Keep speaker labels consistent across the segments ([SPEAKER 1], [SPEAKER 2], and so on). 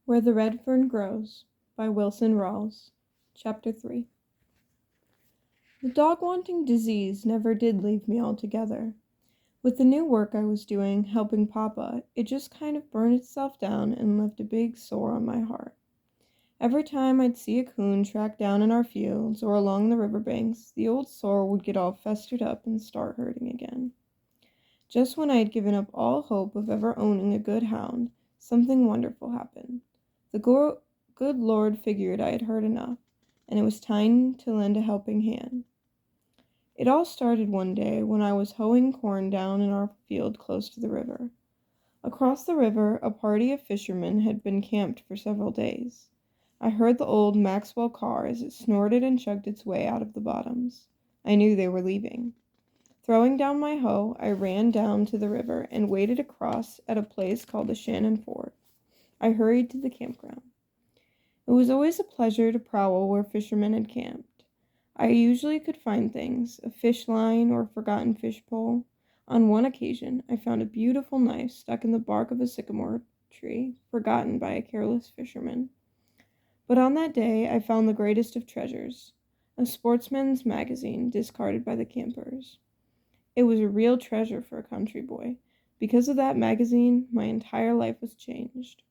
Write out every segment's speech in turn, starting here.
[SPEAKER 1] Where the Red Fern Grows by Wilson Rawls. Chapter 3. The dog-wanting disease never did leave me altogether. With the new work I was doing, helping Papa, it just kind of burned itself down and left a big sore on my heart. Every time I'd see a coon tracked down in our fields or along the riverbanks, the old sore would get all festered up and start hurting again. Just when I had given up all hope of ever owning a good hound, something wonderful happened. The good Lord figured I had heard enough, and it was time to lend a helping hand. It all started one day when I was hoeing corn down in our field close to the river. Across the river, a party of fishermen had been camped for several days. I heard the old Maxwell car as it snorted and chugged its way out of the bottoms. I knew they were leaving. Throwing down my hoe, I ran down to the river and waded across at a place called the Shannon Ford. I hurried to the campground. It was always a pleasure to prowl where fishermen had camped. I usually could find things, a fish line or a forgotten fish pole. On one occasion, I found a beautiful knife stuck in the bark of a sycamore tree, forgotten by a careless fisherman. But on that day, I found the greatest of treasures, a sportsman's magazine discarded by the campers. It was a real treasure for a country boy. Because of that magazine, my entire life was changed.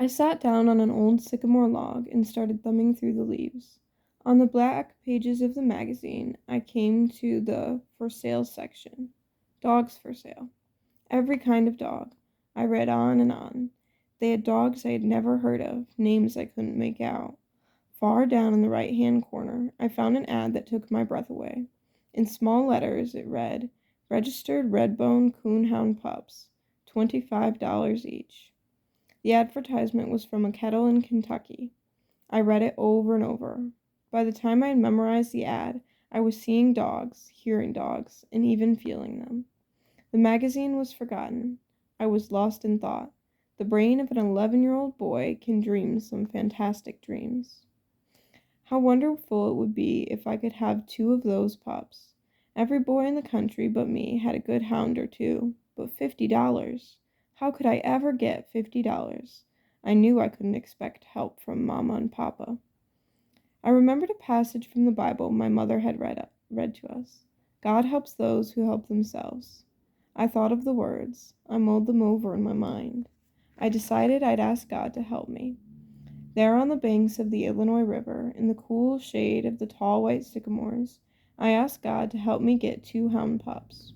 [SPEAKER 1] I sat down on an old sycamore log and started thumbing through the leaves. On the black pages of the magazine, I came to the For Sale section. Dogs for sale. Every kind of dog. I read on and on. They had dogs I had never heard of, names I couldn't make out. Far down in the right-hand corner, I found an ad that took my breath away. In small letters, it read, "Registered Redbone Coonhound Pups, $25 each." The advertisement was from a kennel in Kentucky. I read it over and over. By the time I had memorized the ad, I was seeing dogs, hearing dogs, and even feeling them. The magazine was forgotten. I was lost in thought. The brain of an 11-year-old boy can dream some fantastic dreams. How wonderful it would be if I could have 2 of those pups. Every boy in the country but me had a good hound or 2, but $50. How could I ever get $50? I knew I couldn't expect help from Mama and Papa. I remembered a passage from the Bible my mother had read to us. God helps those who help themselves. I thought of the words. I mulled them over in my mind. I decided I'd ask God to help me. There on the banks of the Illinois River, in the cool shade of the tall white sycamores, I asked God to help me get 2 hound pups.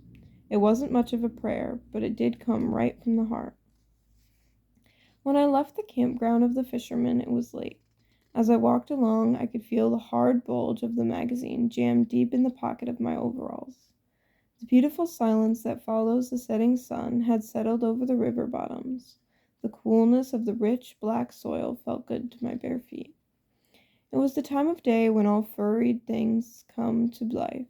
[SPEAKER 1] It wasn't much of a prayer, but it did come right from the heart. When I left the campground of the fishermen, it was late. As I walked along, I could feel the hard bulge of the magazine jammed deep in the pocket of my overalls. The beautiful silence that follows the setting sun had settled over the river bottoms. The coolness of the rich, black soil felt good to my bare feet. It was the time of day when all furried things come to life.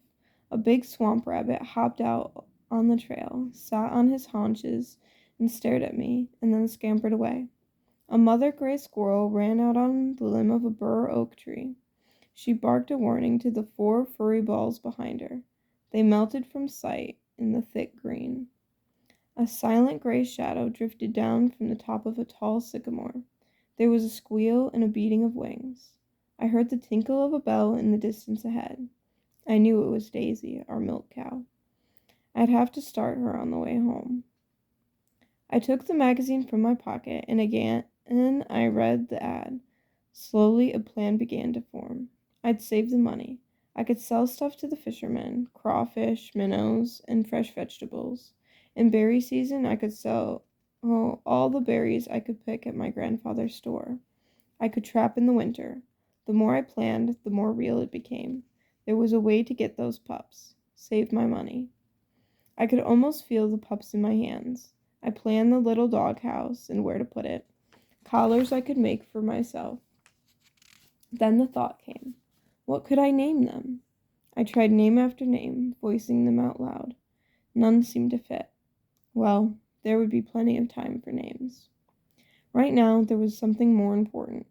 [SPEAKER 1] A big swamp rabbit hopped out on the trail, sat on his haunches, and stared at me, and then scampered away. A mother gray squirrel ran out on the limb of a bur oak tree. She barked a warning to the 4 furry balls behind her. They melted from sight in the thick green. A silent gray shadow drifted down from the top of a tall sycamore. There was a squeal and a beating of wings. I heard the tinkle of a bell in the distance ahead. I knew it was Daisy, our milk cow. I'd have to start her on the way home. I took the magazine from my pocket and again I read the ad. Slowly a plan began to form. I'd save the money. I could sell stuff to the fishermen, crawfish, minnows, and fresh vegetables. In berry season, I could sell all the berries I could pick at my grandfather's store. I could trap in the winter. The more I planned, the more real it became. There was a way to get those pups. Save my money. I could almost feel the pups in my hands. I planned the little doghouse and where to put it. Collars I could make for myself. Then the thought came. What could I name them? I tried name after name, voicing them out loud. None seemed to fit. Well, there would be plenty of time for names. Right now, there was something more important.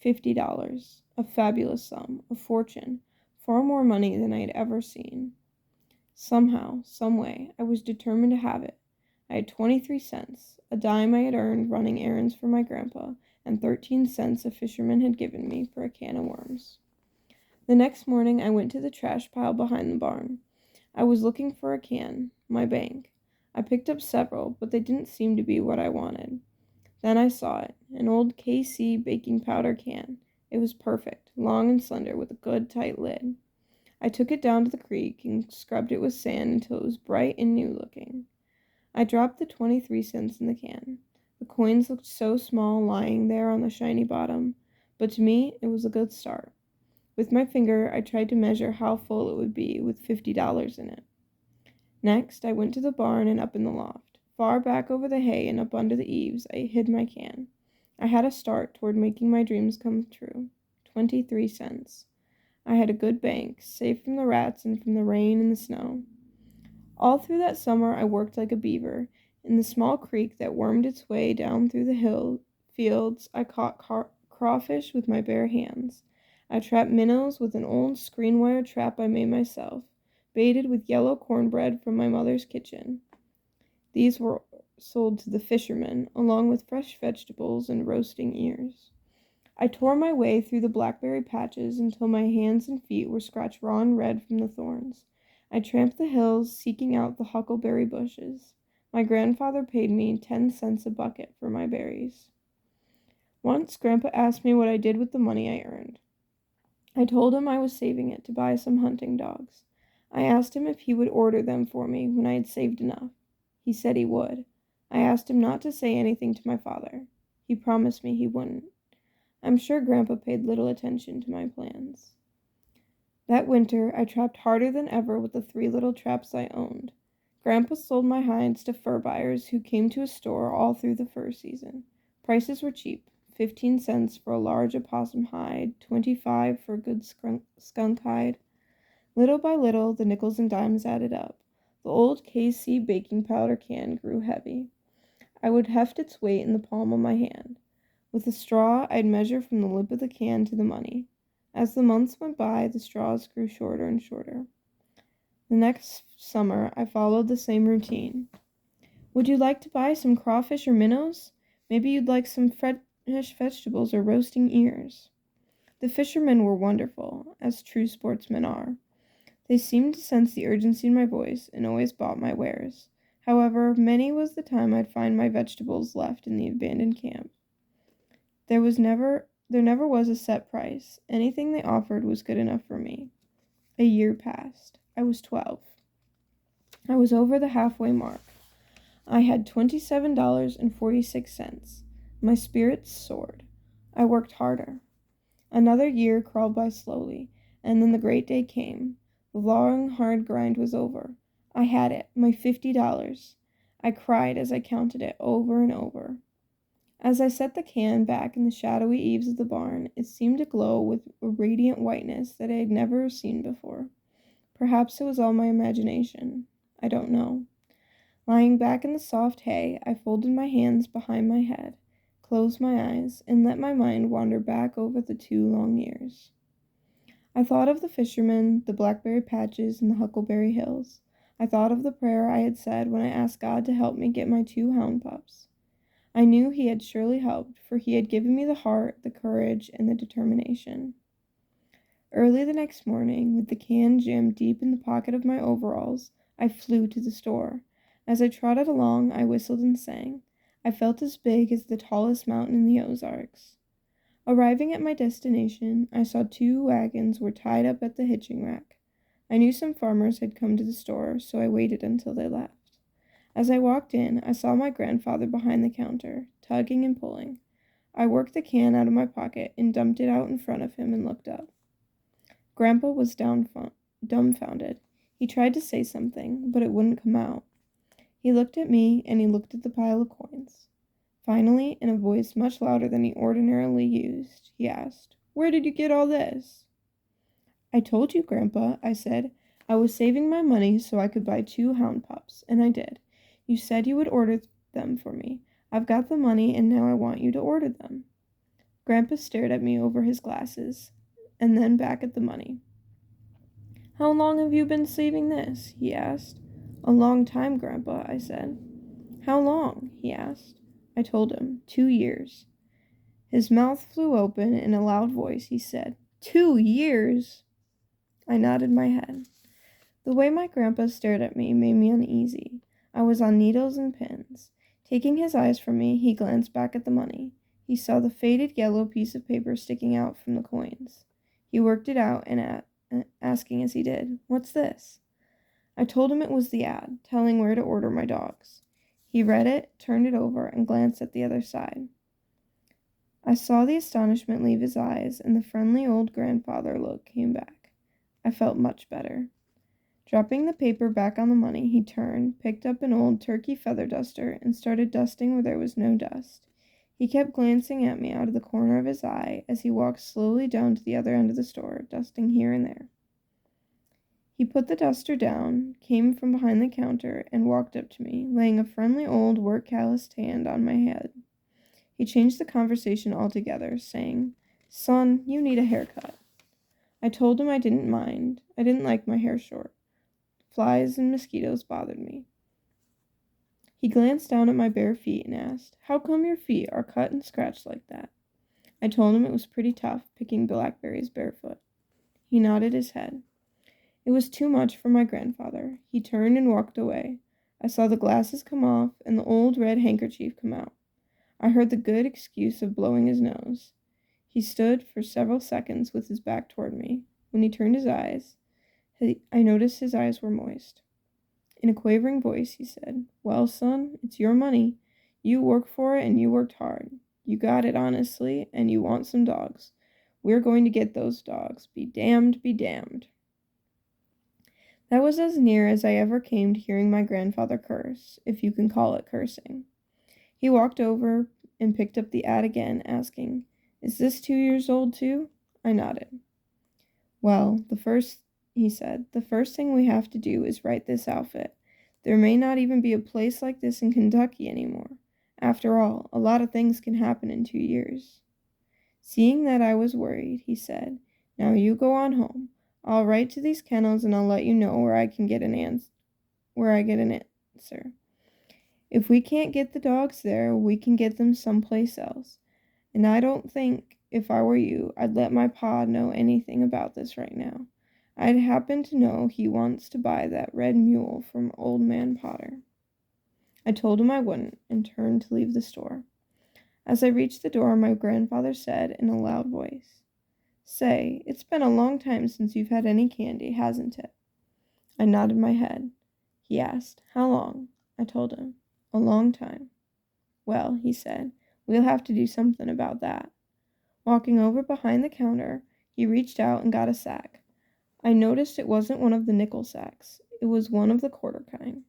[SPEAKER 1] $50. A fabulous sum. A fortune. Far more money than I had ever seen. Somehow, someway, I was determined to have it. I had 23 cents, a dime I had earned running errands for my grandpa, and 13 cents a fisherman had given me for a can of worms. The next morning I went to the trash pile behind the barn. I was looking for a can, my bank. I picked up several, but they didn't seem to be what I wanted. Then I saw it, an old KC baking powder can. It was perfect, long and slender, with a good tight lid. I took it down to the creek and scrubbed it with sand until it was bright and new looking. I dropped the 23 cents in the can. The coins looked so small lying there on the shiny bottom, but to me it was a good start. With my finger, I tried to measure how full it would be with $50 in it. Next, I went to the barn and up in the loft. Far back over the hay and up under the eaves, I hid my can. I had a start toward making my dreams come true. 23 cents. I had a good bank, safe from the rats and from the rain and the snow. All through that summer, I worked like a beaver. In the small creek that wormed its way down through the fields, I caught crawfish with my bare hands. I trapped minnows with an old screen wire trap I made myself, baited with yellow cornbread from my mother's kitchen. These were sold to the fishermen, along with fresh vegetables and roasting ears. I tore my way through the blackberry patches until my hands and feet were scratched raw and red from the thorns. I tramped the hills, seeking out the huckleberry bushes. My grandfather paid me 10 cents a bucket for my berries. Once, Grandpa asked me what I did with the money I earned. I told him I was saving it to buy some hunting dogs. I asked him if he would order them for me when I had saved enough. He said he would. I asked him not to say anything to my father. He promised me he wouldn't. I'm sure Grandpa paid little attention to my plans. That winter, I trapped harder than ever with the 3 little traps I owned. Grandpa sold my hides to fur buyers who came to his store all through the fur season. Prices were cheap, 15 cents for a large opossum hide, 25 for a good skunk hide. Little by little, the nickels and dimes added up. The old KC baking powder can grew heavy. I would heft its weight in the palm of my hand. With a straw, I'd measure from the lip of the can to the money. As the months went by, the straws grew shorter and shorter. The next summer, I followed the same routine. Would you like to buy some crawfish or minnows? Maybe you'd like some fresh vegetables or roasting ears. The fishermen were wonderful, as true sportsmen are. They seemed to sense the urgency in my voice and always bought my wares. However, many was the time I'd find my vegetables left in the abandoned camp. There never was a set price. Anything they offered was good enough for me. A year passed. I was 12. I was over the halfway mark. I had $27.46. My spirits soared. I worked harder. Another year crawled by slowly, and then the great day came. The long, hard grind was over. I had it, my $50. I cried as I counted it over and over. As I set the can back in the shadowy eaves of the barn, it seemed to glow with a radiant whiteness that I had never seen before. Perhaps it was all my imagination. I don't know. Lying back in the soft hay, I folded my hands behind my head, closed my eyes, and let my mind wander back over the 2 long years. I thought of the fishermen, the blackberry patches, and the huckleberry hills. I thought of the prayer I had said when I asked God to help me get my 2 hound pups. I knew he had surely helped, for he had given me the heart, the courage, and the determination. Early the next morning, with the can jammed deep in the pocket of my overalls, I flew to the store. As I trotted along, I whistled and sang. I felt as big as the tallest mountain in the Ozarks. Arriving at my destination, I saw 2 wagons were tied up at the hitching rack. I knew some farmers had come to the store, so I waited until they left. As I walked in, I saw my grandfather behind the counter, tugging and pulling. I worked the can out of my pocket and dumped it out in front of him and looked up. Grandpa was dumbfounded. He tried to say something, but it wouldn't come out. He looked at me, and he looked at the pile of coins. Finally, in a voice much louder than he ordinarily used, he asked, "Where did you get all this?" "I told you, Grandpa," I said. "I was saving my money so I could buy 2 hound pups, and I did. You said you would order them for me. I've got the money, and now I want you to order them." Grandpa stared at me over his glasses, and then back at the money. "How long have you been saving this?" he asked. "A long time, Grandpa," I said. How long? He asked. I told him, 2 years. His mouth flew open. In a loud voice, he said, 2 years? I nodded my head. The way my grandpa stared at me made me uneasy. I was on needles and pins. Taking his eyes from me, he glanced back at the money. He saw the faded yellow piece of paper sticking out from the coins. He worked it out and asking as he did, "What's this?" I told him it was the ad, telling where to order my dogs. He read it, turned it over, and glanced at the other side. I saw the astonishment leave his eyes, and the friendly old grandfather look came back. I felt much better. Dropping the paper back on the money, he turned, picked up an old turkey feather duster, and started dusting where there was no dust. He kept glancing at me out of the corner of his eye as he walked slowly down to the other end of the store, dusting here and there. He put the duster down, came from behind the counter, and walked up to me, laying a friendly old work-calloused hand on my head. He changed the conversation altogether, saying, "Son, you need a haircut." I told him I didn't mind. I didn't like my hair short. Flies and mosquitoes bothered me. He glanced down at my bare feet and asked, "How come your feet are cut and scratched like that?" I told him it was pretty tough picking blackberries barefoot. He nodded his head. It was too much for my grandfather. He turned and walked away. I saw the glasses come off and the old red handkerchief come out. I heard the good excuse of blowing his nose. He stood for several seconds with his back toward me. When he turned his eyes, I noticed his eyes were moist. In a quavering voice, he said, "Well, son, it's your money. You worked for it and you worked hard. You got it honestly, and you want some dogs. We're going to get those dogs. Be damned, be damned." That was as near as I ever came to hearing my grandfather curse, if you can call it cursing. He walked over and picked up the ad again, asking, "Is this 2 years old too?" I nodded. "Well, he said, the first thing we have to do is write this outfit. There may not even be a place like this in Kentucky anymore. After all, a lot of things can happen in 2 years. Seeing that I was worried, he said, "Now you go on home. I'll write to these kennels and I'll let you know where I get an answer. If we can't get the dogs there, we can get them someplace else. And I don't think, if I were you, I'd let my pa know anything about this right now. I'd happen to know he wants to buy that red mule from old man Potter." I told him I wouldn't, and turned to leave the store. As I reached the door, my grandfather said in a loud voice, "Say, it's been a long time since you've had any candy, hasn't it?" I nodded my head. He asked, "How long?" I told him, "A long time." "Well," he said, "we'll have to do something about that." Walking over behind the counter, he reached out and got a sack. I noticed it wasn't one of the nickel sacks. It was one of the quarter kind.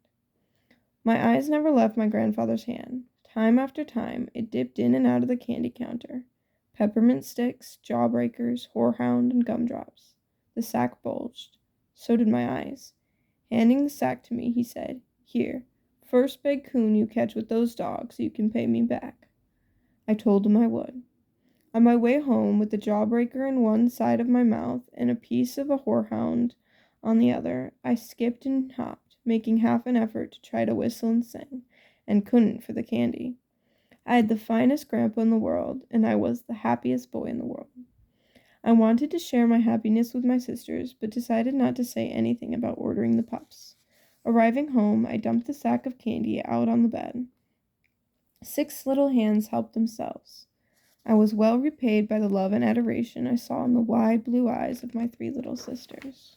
[SPEAKER 1] My eyes never left my grandfather's hand. Time after time, it dipped in and out of the candy counter. Peppermint sticks, jawbreakers, horehound, and gumdrops. The sack bulged. So did my eyes. Handing the sack to me, he said, "Here, first big coon you catch with those dogs, you can pay me back." I told him I would. On my way home, with the jawbreaker in one side of my mouth and a piece of a horehound on the other, I skipped and hopped, making half an effort to try to whistle and sing, and couldn't for the candy. I had the finest grandpa in the world, and I was the happiest boy in the world. I wanted to share my happiness with my sisters, but decided not to say anything about ordering the pups. Arriving home, I dumped the sack of candy out on the bed. 6 little hands helped themselves. I was well repaid by the love and adoration I saw in the wide blue eyes of my 3 little sisters.